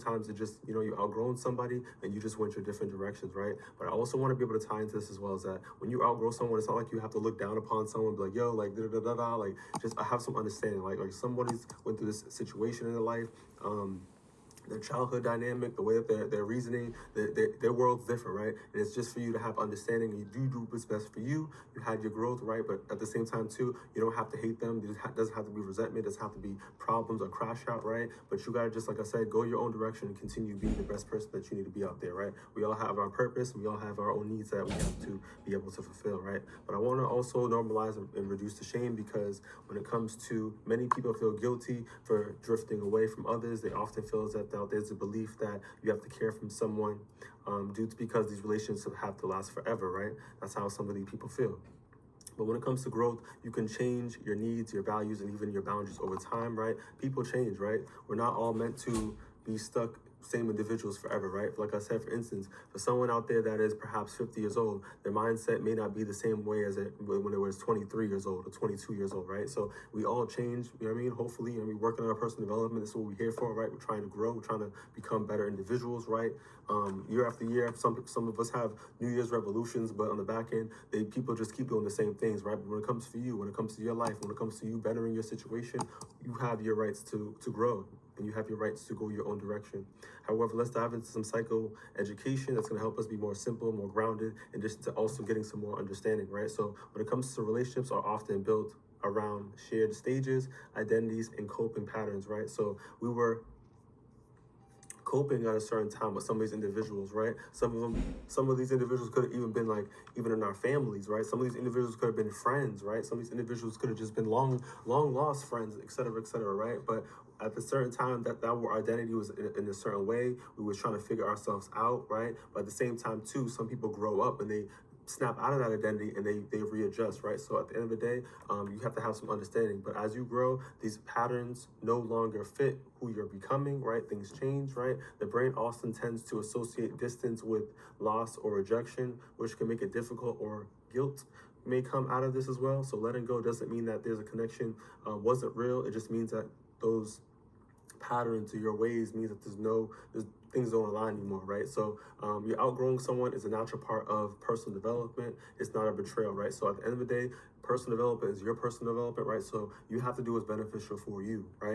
Times it just, you outgrown somebody and you just went your different directions, right? But I also want to be able to tie into this as well, is that when you outgrow someone, it's not like you have to look down upon someone and be like, yo, like da da da da, like just I have some understanding, like somebody's went through this situation in their life. Their childhood dynamic, the way that they're reasoning, their world's different, right? And it's just for you to have understanding. You do what's best for you. You had your growth, right? But at the same time, too, you don't have to hate them. There doesn't have to be resentment. Doesn't have to be problems or crash out, right? But you gotta just, like I said, go your own direction and continue being the best person that you need to be out there, right? We all have our purpose. We all have our own needs that we have to be able to fulfill, right? But I want to also normalize and reduce the shame, because when it comes to many people feel guilty for drifting away from others. They often feel as if there's a belief that you have to care from someone because these relationships have to last forever, right? That's how some of these people feel. But when it comes to growth, you can change your needs, your values, and even your boundaries over time, right? People change, right? We're not all meant to be stuck same individuals forever, right? Like I said, for instance, for someone out there that is perhaps 50 years old, their mindset may not be the same way as it when it was 23 years old or 22 years old, right? So we all change, you know what I mean? Hopefully, we're working on our personal development. This is what we're here for, right? We're trying to grow. We're trying to become better individuals, right? Year after year, some of us have New Year's resolutions, but on the back end, people just keep doing the same things, right? But when it comes to you, when it comes to your life, when it comes to you bettering your situation, you have your rights to grow, and you have your rights to go your own direction. However, let's dive into some psycho education that's going to help us be more simple, more grounded, in addition to also getting some more understanding, right? So when it comes to relationships, are often built around shared stages, identities, and coping patterns, right? So we were coping at a certain time with some of these individuals, right? Some of these individuals could have even been like, even in our families, right? Some of these individuals could have been friends, right? Some of these individuals could have just been long lost friends, et cetera, right? But at the certain time that our identity was in a certain way, we was trying to figure ourselves out, right? But at the same time, too, some people grow up and they snap out of that identity and they readjust, right? So at the end of the day, you have to have some understanding. But as you grow, these patterns no longer fit who you're becoming, right? Things change, right? The brain often tends to associate distance with loss or rejection, which can make it difficult, or guilt may come out of this as well. So letting go doesn't mean that there's a connection wasn't real. It just means that those patterns or your ways means that there's things don't align anymore, right? So you're outgrowing someone is a natural part of personal development. It's not a betrayal, right? So at the end of the day, personal development is your personal development, right? So you have to do what's beneficial for you, right?